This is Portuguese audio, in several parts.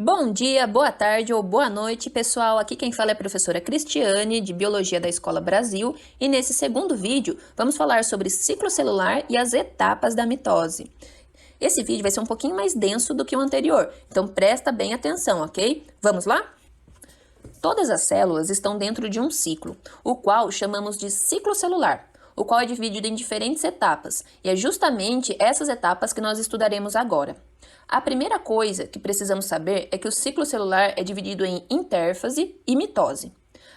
Bom dia, boa tarde ou boa noite, pessoal. Aqui quem fala é a professora Cristiane, de Biologia da Escola Brasil, e nesse segundo vídeo vamos falar sobre ciclo celular e as etapas da mitose. Esse vídeo vai ser um pouquinho mais denso do que o anterior, então presta bem atenção, ok? Vamos lá? Todas as células estão dentro de um ciclo, o qual chamamos de ciclo celular, o qual é dividido em diferentes etapas, e é justamente essas etapas que nós estudaremos agora. A primeira coisa que precisamos saber é que o ciclo celular é dividido em intérfase e mitose.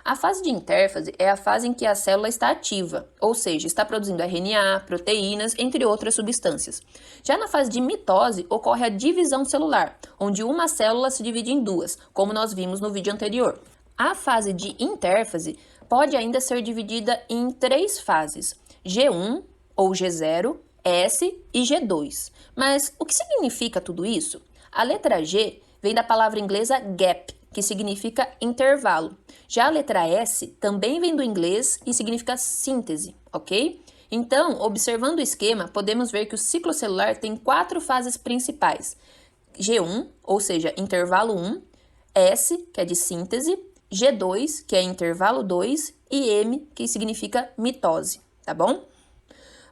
A fase de intérfase é a fase em que a célula está ativa, ou seja, está produzindo RNA, proteínas, entre outras substâncias. Já na fase de mitose, ocorre a divisão celular, onde uma célula se divide em duas, como nós vimos no vídeo anterior. A fase de intérfase pode ainda ser dividida em três fases: G1 ou G0, S e G2. Mas o que significa tudo isso? A letra G vem da palavra inglesa gap, que significa intervalo. Já a letra S também vem do inglês e significa síntese, ok? Então, observando o esquema, podemos ver que o ciclo celular tem quatro fases principais: G1, ou seja, intervalo 1, S, que é de síntese, G2, que é intervalo 2, e M, que significa mitose, tá bom?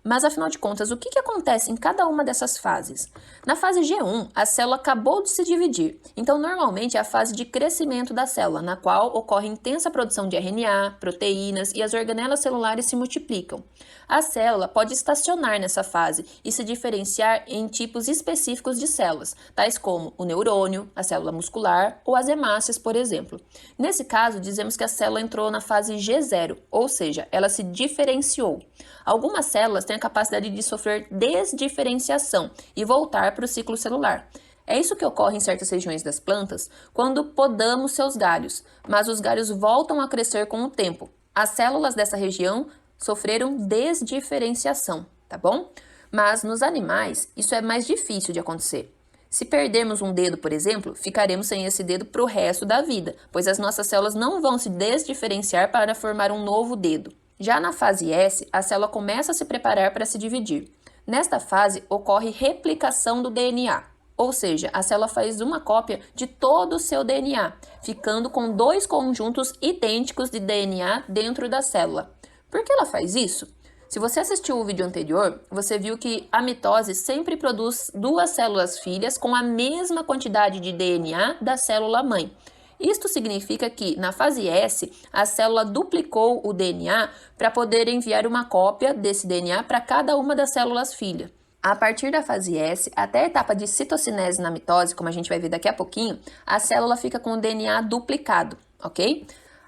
Mas, afinal de contas, o que acontece em cada uma dessas fases? Na fase G1, a célula acabou de se dividir, então normalmente é a fase de crescimento da célula, na qual ocorre intensa produção de RNA, proteínas e as organelas celulares se multiplicam. A célula pode estacionar nessa fase e se diferenciar em tipos específicos de células, tais como o neurônio, a célula muscular ou as hemácias, por exemplo. Nesse caso, dizemos que a célula entrou na fase G0, ou seja, ela se diferenciou. Algumas células têm a capacidade de sofrer desdiferenciação e voltar para o ciclo celular. É isso que ocorre em certas regiões das plantas quando podamos seus galhos, mas os galhos voltam a crescer com o tempo. As células dessa região sofreram desdiferenciação, tá bom? Mas nos animais, isso é mais difícil de acontecer. Se perdermos um dedo, por exemplo, ficaremos sem esse dedo para o resto da vida, pois as nossas células não vão se desdiferenciar para formar um novo dedo. Já na fase S, a célula começa a se preparar para se dividir. Nesta fase, ocorre replicação do DNA, ou seja, a célula faz uma cópia de todo o seu DNA, ficando com dois conjuntos idênticos de DNA dentro da célula. Por que ela faz isso? Se você assistiu o vídeo anterior, você viu que a mitose sempre produz duas células filhas com a mesma quantidade de DNA da célula mãe. Isto significa que, na fase S, a célula duplicou o DNA para poder enviar uma cópia desse DNA para cada uma das células filha. A partir da fase S, até a etapa de citocinese na mitose, como a gente vai ver daqui a pouquinho, a célula fica com o DNA duplicado, ok?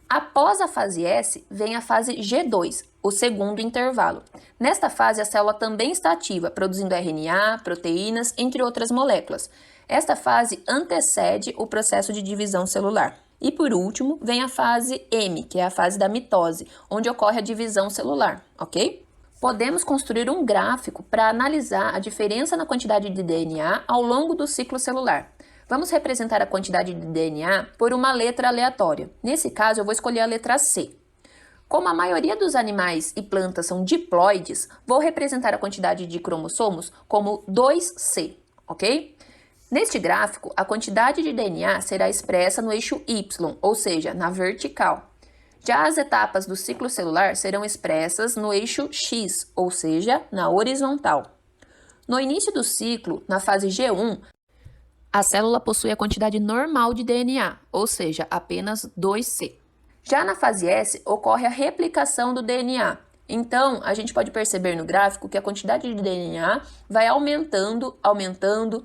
Após a fase S, vem a fase G2, o segundo intervalo. Nesta fase, a célula também está ativa, produzindo RNA, proteínas, entre outras moléculas. Esta fase antecede o processo de divisão celular. E por último, vem a fase M, que é a fase da mitose, onde ocorre a divisão celular, ok? Podemos construir um gráfico para analisar a diferença na quantidade de DNA ao longo do ciclo celular. Vamos representar a quantidade de DNA por uma letra aleatória. Nesse caso, eu vou escolher a letra C. Como a maioria dos animais e plantas são diploides, vou representar a quantidade de cromossomos como 2C, ok? Neste gráfico, a quantidade de DNA será expressa no eixo Y, ou seja, na vertical. Já as etapas do ciclo celular serão expressas no eixo X, ou seja, na horizontal. No início do ciclo, na fase G1, a célula possui a quantidade normal de DNA, ou seja, apenas 2C. Já na fase S, ocorre a replicação do DNA. Então, a gente pode perceber no gráfico que a quantidade de DNA vai aumentando,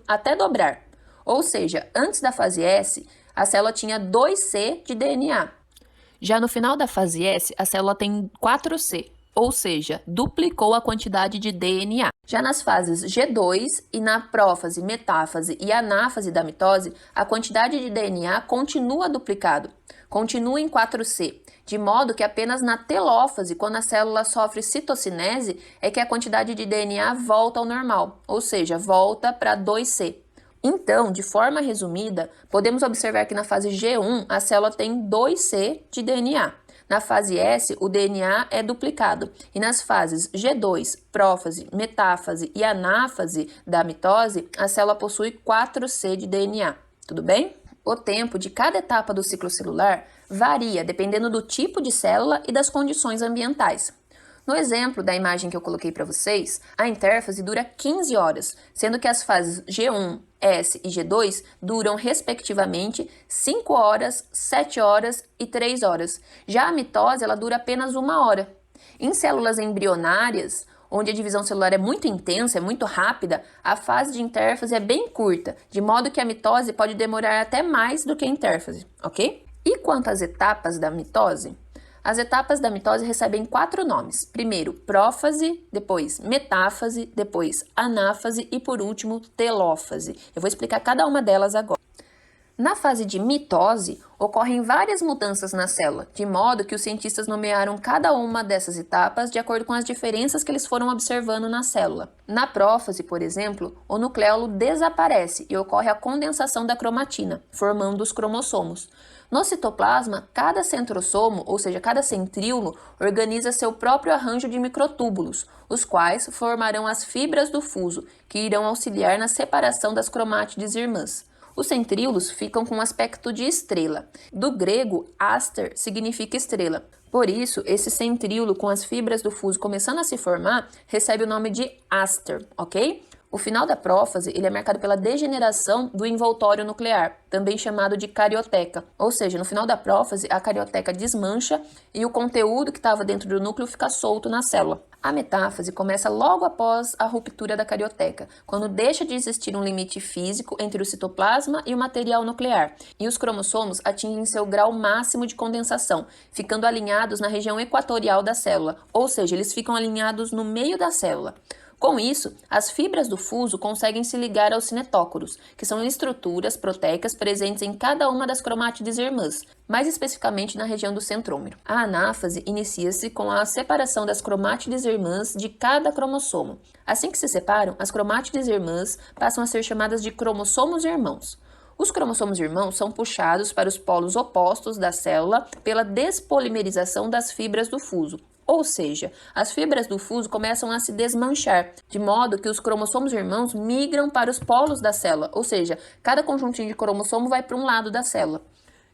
até dobrar. Ou seja, antes da fase S, a célula tinha 2C de DNA. Já no final da fase S, a célula tem 4C, ou seja, duplicou a quantidade de DNA. Já nas fases G2 e na prófase, metáfase e anáfase da mitose, a quantidade de DNA continua duplicado, continua em 4C, de modo que apenas na telófase, quando a célula sofre citocinese, é que a quantidade de DNA volta ao normal, ou seja, volta para 2C. Então, de forma resumida, podemos observar que na fase G1 a célula tem 2C de DNA. Na fase S, o DNA é duplicado, e nas fases G2, prófase, metáfase e anáfase da mitose, a célula possui 4C de DNA. Tudo bem? O tempo de cada etapa do ciclo celular varia dependendo do tipo de célula e das condições ambientais. No exemplo da imagem que eu coloquei para vocês, a intérfase dura 15 horas, sendo que as fases G1, S e G2 duram, respectivamente, 5 horas, 7 horas e 3 horas. Já a mitose ela dura apenas 1 hora. Em células embrionárias, onde a divisão celular é muito intensa, é muito rápida, a fase de intérfase é bem curta, de modo que a mitose pode demorar até mais do que a intérfase, ok? E quanto às etapas da mitose? As etapas da mitose recebem 4 nomes. Primeiro, prófase, depois metáfase, depois anáfase e, por último, telófase. Eu vou explicar cada uma delas agora. Na fase de mitose, ocorrem várias mudanças na célula, de modo que os cientistas nomearam cada uma dessas etapas de acordo com as diferenças que eles foram observando na célula. Na prófase, por exemplo, o nucleolo desaparece e ocorre a condensação da cromatina, formando os cromossomos. No citoplasma, cada centrosomo, ou seja, cada centríolo, organiza seu próprio arranjo de microtúbulos, os quais formarão as fibras do fuso, que irão auxiliar na separação das cromátides irmãs. Os centríolos ficam com um aspecto de estrela. Do grego, aster significa estrela. Por isso, esse centríolo com as fibras do fuso começando a se formar, recebe o nome de aster, ok? O final da prófase ele é marcado pela degeneração do envoltório nuclear, também chamado de carioteca. Ou seja, no final da prófase, a carioteca desmancha e o conteúdo que estava dentro do núcleo fica solto na célula. A metáfase começa logo após a ruptura da carioteca, quando deixa de existir um limite físico entre o citoplasma e o material nuclear, e os cromossomos atingem seu grau máximo de condensação, ficando alinhados na região equatorial da célula, ou seja, eles ficam alinhados no meio da célula. Com isso, as fibras do fuso conseguem se ligar aos cinetócoros, que são estruturas proteicas presentes em cada uma das cromátides irmãs, mais especificamente na região do centrômero. A anáfase inicia-se com a separação das cromátides irmãs de cada cromossomo. Assim que se separam, as cromátides irmãs passam a ser chamadas de cromossomos irmãos. Os cromossomos irmãos são puxados para os polos opostos da célula pela despolimerização das fibras do fuso. Ou seja, as fibras do fuso começam a se desmanchar, de modo que os cromossomos irmãos migram para os polos da célula, ou seja, cada conjuntinho de cromossomo vai para um lado da célula.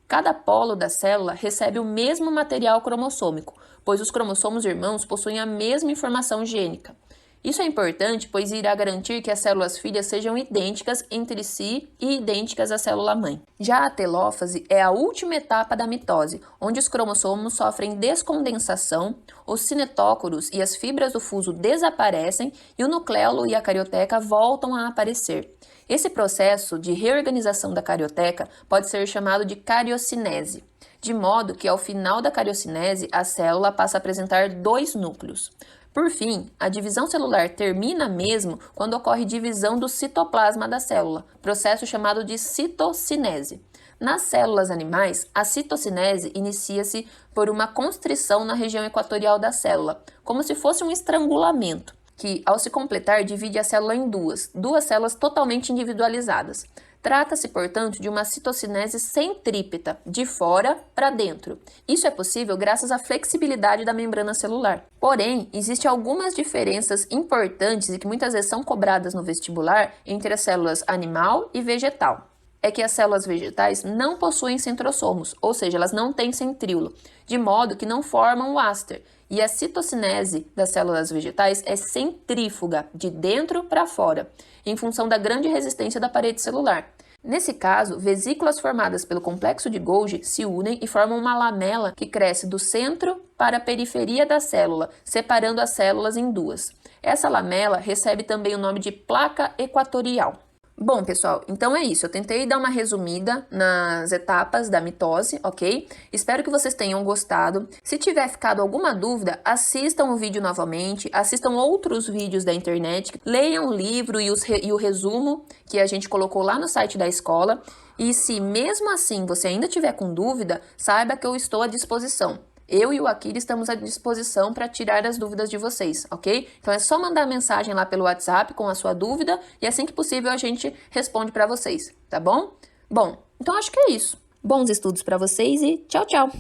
Cada polo da célula recebe o mesmo material cromossômico, pois os cromossomos irmãos possuem a mesma informação gênica. Isso é importante, pois irá garantir que as células filhas sejam idênticas entre si e idênticas à célula-mãe. Já a telófase é a última etapa da mitose, onde os cromossomos sofrem descondensação, os cinetócoros e as fibras do fuso desaparecem e o nucleolo e a carioteca voltam a aparecer. Esse processo de reorganização da carioteca pode ser chamado de cariocinese, de modo que ao final da cariocinese a célula passa a apresentar 2 núcleos. Por fim, a divisão celular termina mesmo quando ocorre divisão do citoplasma da célula, processo chamado de citocinese. Nas células animais, a citocinese inicia-se por uma constrição na região equatorial da célula, como se fosse um estrangulamento, que, ao se completar, divide a célula em duas células totalmente individualizadas. Trata-se, portanto, de uma citocinese centrípeta, de fora para dentro. Isso é possível graças à flexibilidade da membrana celular. Porém, existem algumas diferenças importantes e que muitas vezes são cobradas no vestibular entre as células animal e vegetal. É que as células vegetais não possuem centrosomos, ou seja, elas não têm centríolo, de modo que não formam o áster. E a citocinese das células vegetais é centrífuga, de dentro para fora, em função da grande resistência da parede celular. Nesse caso, vesículas formadas pelo complexo de Golgi se unem e formam uma lamela que cresce do centro para a periferia da célula, separando as células em duas. Essa lamela recebe também o nome de placa equatorial. Bom, pessoal, então é isso. Eu tentei dar uma resumida nas etapas da mitose, ok? Espero que vocês tenham gostado. Se tiver ficado alguma dúvida, assistam o vídeo novamente, assistam outros vídeos da internet, leiam o livro e o resumo que a gente colocou lá no site da escola. E se mesmo assim você ainda tiver com dúvida, saiba que eu estou à disposição. Eu e o Akira estamos à disposição para tirar as dúvidas de vocês, ok? Então é só mandar mensagem lá pelo WhatsApp com a sua dúvida e assim que possível a gente responde para vocês, tá bom? Bom, então acho que é isso. Bons estudos para vocês e tchau, tchau!